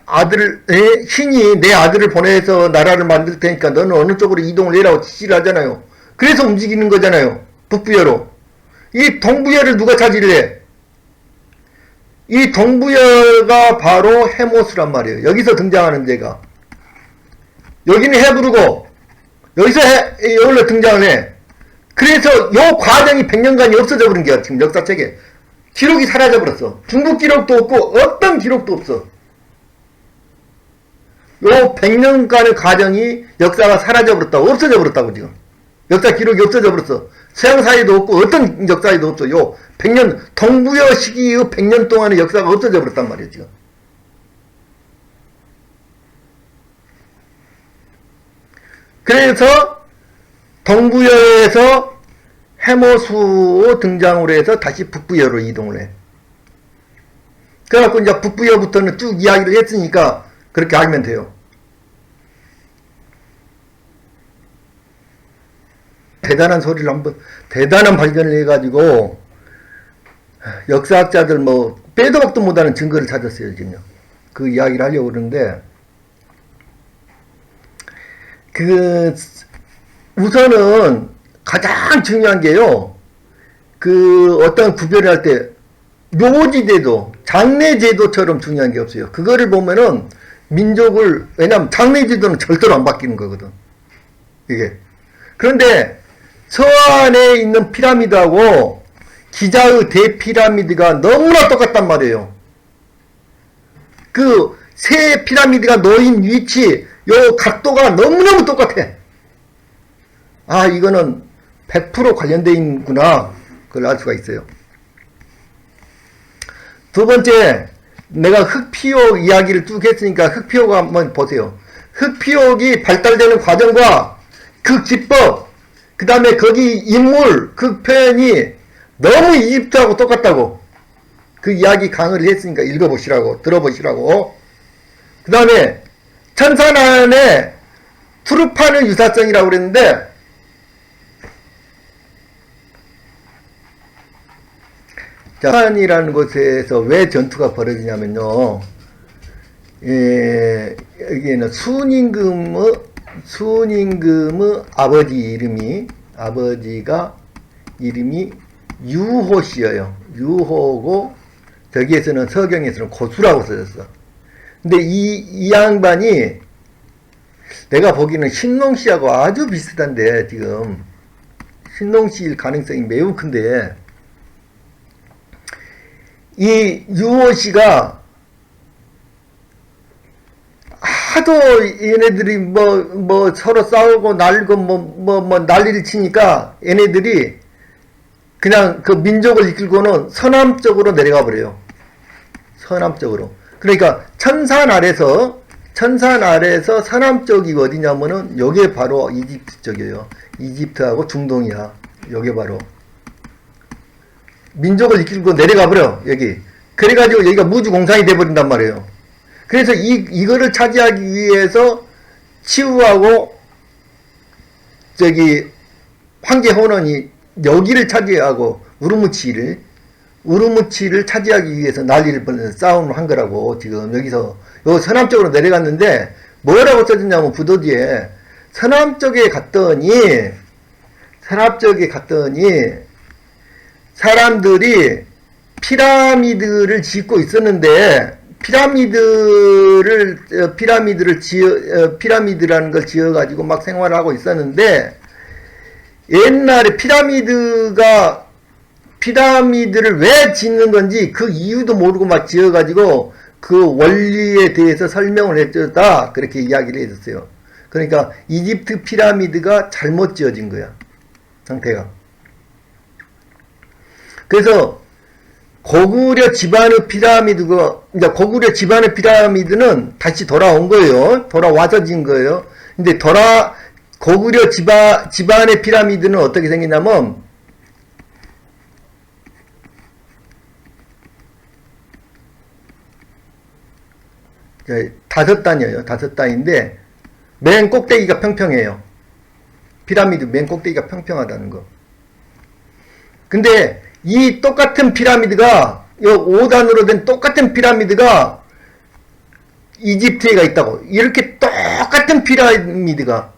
아들, 신이 내 아들을 보내서 나라를 만들 테니까 너는 어느 쪽으로 이동을 해라고 지시를 하잖아요. 그래서 움직이는 거잖아요. 북부여로. 이 동부여를 누가 차지를 해? 이 동부여가 바로 헤모스란 말이에요. 여기서 등장하는 데가. 여기는 헤브루고, 여기서 여기로 등장을 해. 그래서 요 과정이 100년간이 없어져 버린 거야. 지금 역사책에. 기록이 사라져 버렸어. 중국 기록도 없고, 어떤 기록도 없어. 요 100년간의 과정이 역사가 사라져 버렸다고, 없어져 버렸다고, 지금. 역사 기록이 없어져 버렸어. 서양사에도 없고, 어떤 역사에도 없어. 요 100년, 동부여 시기의 100년 동안의 역사가 없어져 버렸단 말이에요, 지금. 그래서, 동부여에서 해모수 등장으로 해서 다시 북부여로 이동을 해. 그래갖고 이제 북부여부터는 쭉 이야기를 했으니까 그렇게 알면 돼요. 대단한 소리를 한번, 대단한 발견을 해가지고, 역사학자들 뭐, 빼도 박도 못하는 증거를 찾았어요, 지금요. 그 이야기를 하려고 그러는데, 우선은 가장 중요한 게요, 어떤 구별을 할 때, 묘지제도, 장례제도처럼 중요한 게 없어요. 그거를 보면은, 왜냐면 장례제도는 절대로 안 바뀌는 거거든. 이게. 그런데, 서안에 있는 피라미드하고, 기자의 대피라미드가 너무나 똑같단 말이에요. 세 피라미드가 놓인 위치, 요 각도가 너무너무 똑같아. 아, 이거는 100% 관련되어 있구나. 그걸 알 수가 있어요. 두 번째, 내가 흑피옥 이야기를 쭉 했으니까 흑피옥 한번 보세요. 흑피옥이 발달되는 과정과 그 기법, 그 다음에 거기 인물, 그 표현이 너무 이집트하고 똑같다고. 그 이야기 강의를 했으니까 읽어보시라고, 들어보시라고. 그 다음에 천산안에 투르파는 유사성이라고 그랬는데, 천산이라는 곳에서 왜 전투가 벌어지냐면요, 여기에는 순임금의 아버지가 이름이 유호씨예요. 유호고, 저기에서는 서경에서는 고수라고 써졌어. 근데 이 양반이 내가 보기에는 신농씨하고 아주 비슷한데, 지금 신농씨일 가능성이 매우 큰데, 이 유호씨가 하도 얘네들이 뭐 서로 싸우고 날고 뭐 난리를 치니까 얘네들이 그냥 그 민족을 이끌고는 서남 쪽으로 내려가 버려요. 서남 쪽으로. 그러니까 천산 아래서 서남 쪽이 어디냐면은 요게 바로 이집트 쪽이에요. 이집트하고 중동이야. 요게 바로 민족을 이끌고 내려가 버려, 여기. 그래가지고 여기가 무주공산이 돼버린단 말이에요. 그래서 이거를 차지하기 위해서 치우하고 황제 호넌이 여기를 차지하고 우르무치를 차지하기 위해서 난리를 벌여서 싸움을 한 거라고. 지금 여기서 요 서남 쪽으로 내려갔는데 뭐라고 써졌냐면 부도지에 서남 쪽에 갔더니 사람들이 피라미드를 짓고 있었는데 피라미드라는 걸 지어가지고 막 생활하고 있었는데, 옛날에 피라미드를 왜 짓는 건지 그 이유도 모르고 막 지어가지고 그 원리에 대해서 설명을 해줬다. 그렇게 이야기를 해줬어요. 그러니까 이집트 피라미드가 잘못 지어진 거야. 상태가. 그래서 고구려 지반의 피라미드가, 이제 고구려 지반의 피라미드는 다시 돌아온 거예요. 돌아와서 진 거예요. 근데 고구려 지반의 피라미드는 어떻게 생기냐면, 다섯 단이에요. 다섯 단인데, 맨 꼭대기가 평평해요. 피라미드 맨 꼭대기가 평평하다는 거. 근데, 이 똑같은 피라미드가, 요 5단으로 된 똑같은 피라미드가 이집트에가 있다고. 이렇게 똑같은 피라미드가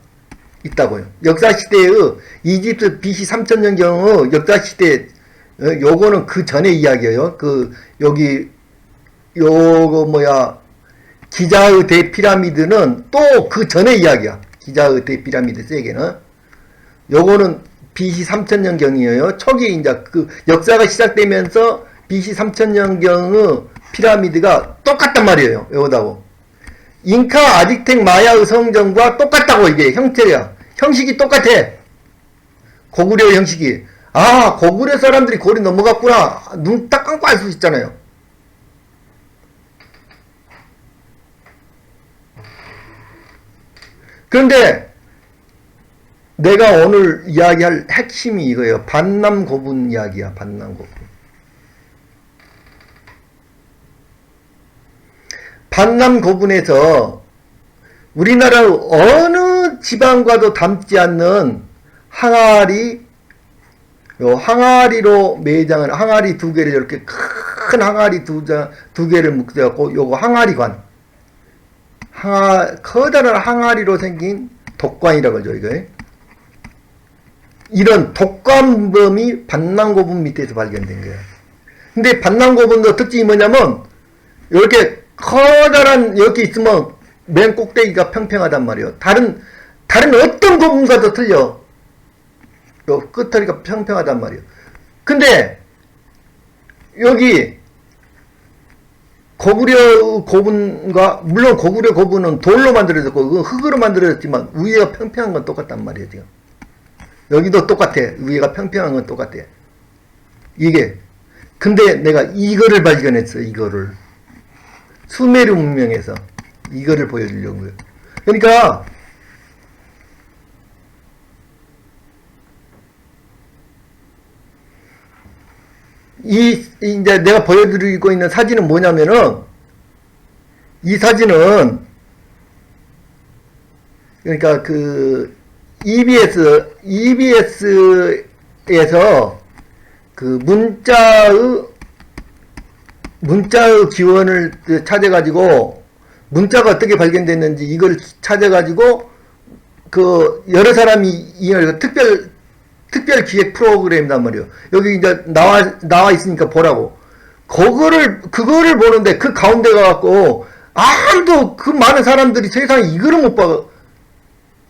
있다고요. 역사시대의 이집트 BC 3000년경의 역사시대, 요거는 그 전의 이야기예요. 기자의 대피라미드는 또 그 전의 이야기야. 기자의 대피라미드 세계는. 요거는 BC 3000년경이에요. 초기 이제 그 역사가 시작되면서 BC 3000년경의 피라미드가 똑같단 말이에요. 요거다고. 잉카 아즈텍 마야의 성전과 똑같다고. 이게 형태야. 형식이 똑같아. 고구려 형식이. 아, 고구려 사람들이 고리 넘어갔구나. 눈 딱 감고 알 수 있잖아요. 그런데 내가 오늘 이야기할 핵심이 이거예요. 반남고분 이야기야. 반남고분. 반남고분에서 우리나라 어느 지방과도 닮지 않는 항아리, 요 항아리로 매장을, 항아리 두 개를 이렇게 큰 항아리 두 개를 묶어갖고 요거 항아리관. 커다란 항아리로 생긴 독관이라고 하죠. 이거. 이런 독관범이 반남고분 밑에서 발견된 거예요. 근데 반남고분의 특징이 뭐냐면 이렇게 커다란 이렇게 있으면 맨 꼭대기가 평평하단 말이에요. 다른 어떤 고분과도 틀려. 요 끝머리가 평평하단 말이에요. 근데 여기 고구려 고분과, 물론 고구려 고분은 돌로 만들어졌고 흙으로 만들어졌지만 위에가 평평한 건 똑같단 말이에요. 지금 여기도 똑같아. 위에가 평평한 건 똑같아. 이게. 근데 내가 이거를 발견했어. 이거를. 수메르 문명에서 이거를 보여주려고요. 그러니까 이제 내가 보여드리고 있는 사진은 뭐냐면은, 이 사진은 그러니까 그 EBS에서 그 문자의 기원을 찾아가지고, 문자가 어떻게 발견됐는지 이걸 찾아가지고 그 여러 사람이 특별 기획 프로그램이란 말이에요. 여기 이제 나와 있으니까 보라고. 그거를 보는데 그 가운데 가갖고 아무도 그 많은 사람들이 세상에 이거를 못 봐.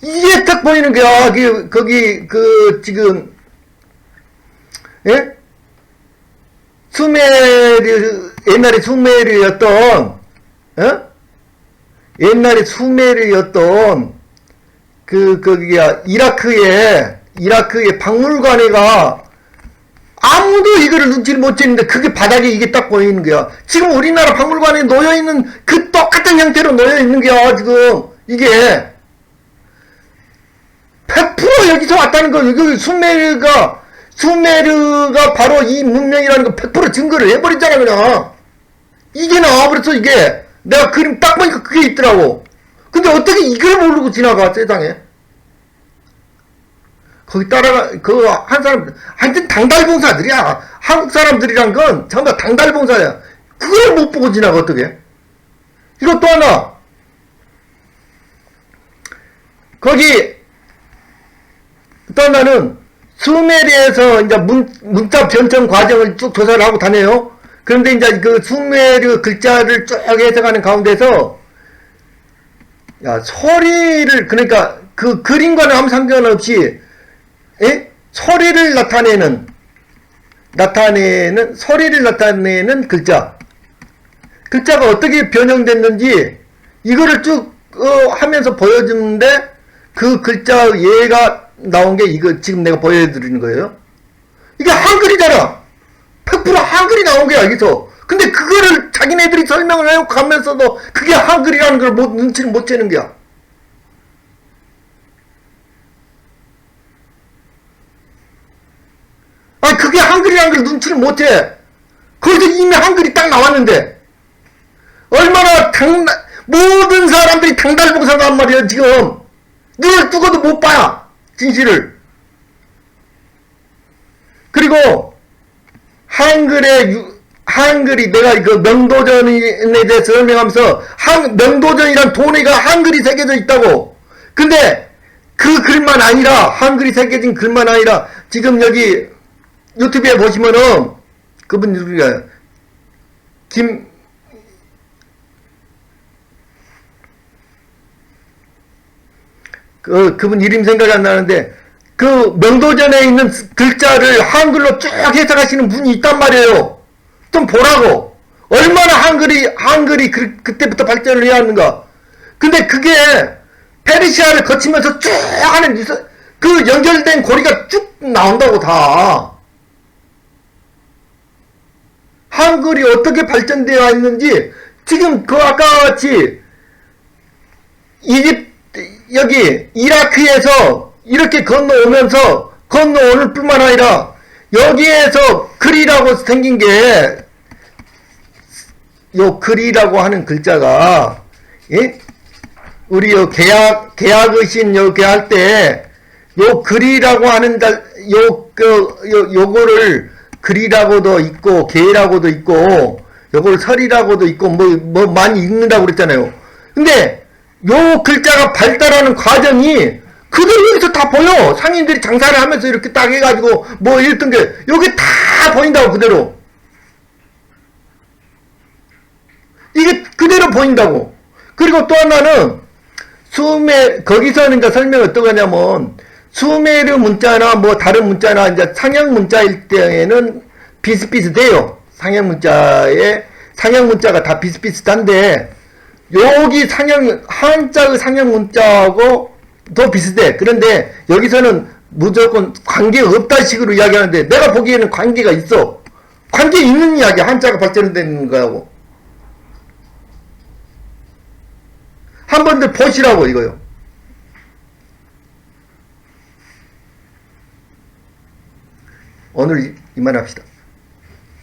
이게 딱 보이는 거야. 거기 지금 예? 옛날에 수메르였던 옛날에 수메르였던 거기야 이라크의 박물관에가 아무도 이거를 눈치를 못 채는데 그게 바닥에 이게 딱 보이는 거야. 지금 우리나라 박물관에 놓여있는 그 똑같은 형태로 놓여있는 거야. 지금 이게 100% 여기서 왔다는 거. 이거 수메르가 바로 이 문명이라는 거 100% 증거를 해버렸잖아. 그냥 이게 나와버렸어. 이게 내가 그림 딱 보니까 그게 있더라고. 근데 어떻게 이걸 모르고 지나가 세상에. 거기 한 사람, 하여튼 당달봉사들이야. 한국 사람들이란 건 전부 다 당달봉사야. 그걸 못 보고 지나가, 어떻게. 이거 또 하나. 거기, 또 하나는, 수메르에서 이제 문자 변청 과정을 쭉 조사를 하고 다녀요. 그런데 이제 그 수메르 글자를 쭉 해석하는 가운데서, 소리를, 그러니까 그 그림과는 아무 상관없이, 소리를 소리를 나타내는 글자가 어떻게 변형됐는지 이거를 쭉 하면서 보여주는데, 그 글자 예가 나온 게 이거 지금 내가 보여드리는 거예요. 이게 한글이잖아. 100% 한글이 나온 거야, 여기서. 근데 그거를 자기네들이 설명을 해고 가면서도 그게 한글이라는 걸 눈치를 못 채는 거야. 아니, 그게 한글이라는 걸 눈치를 못 해. 거기서 이미 한글이 딱 나왔는데. 얼마나 모든 사람들이 당달봉사단 말이야, 지금. 눈을 뜨고도 못 봐요, 진실을. 그리고, 한글이 내가 그 명도전에 대해서 설명하면서, 명도전이란 돈에가 한글이 새겨져 있다고. 근데, 그 글만 아니라, 한글이 새겨진 글만 아니라, 지금 여기, 유튜브에 보시면은, 그분 누구야, 그분 이름 생각이 안 나는데, 그 명도전에 있는 글자를 한글로 쭉 해석하시는 분이 있단 말이에요. 좀 보라고. 얼마나 한글이 그때부터 발전을 해야 하는가. 근데 그게 페르시아를 거치면서 쭉 하는 그 연결된 고리가 쭉 나온다고 다. 한글이 어떻게 발전되어 있는지 지금 그 아까 같이 여기 이라크에서 이렇게 건너오는 뿐만 아니라 여기에서 글이라고 생긴 게 요 글이라고 하는 글자가 예? 우리 요 계약의신 요게 할 때 요 글이라고 하는 요거를 글이라고도 있고 계라고도 있고 요걸 설이라고도 있고 뭐 많이 읽는다고 그랬잖아요. 근데 요 글자가 발달하는 과정이 그대로 여기서 다 보여. 상인들이 장사를 하면서 이렇게 딱 해가지고 뭐 읽던 게 여기 다 보인다고 그대로. 이게 그대로 보인다고. 그리고 또 하나는 거기서는 이제 설명이 어떤 거냐면 수메르 문자나 뭐 다른 문자나 이제 상형 문자일 때에는 비슷비슷해요. 상형 문자가 다 비슷비슷한데 여기 한자의 상형 문자하고 더 비슷해. 그런데 여기서는 무조건 관계가 없다는 식으로 이야기하는데 내가 보기에는 관계가 있어. 관계 있는 이야기, 한자가 발전되는 거하고. 한 번 더 보시라고 이거요. 오늘 이만합시다.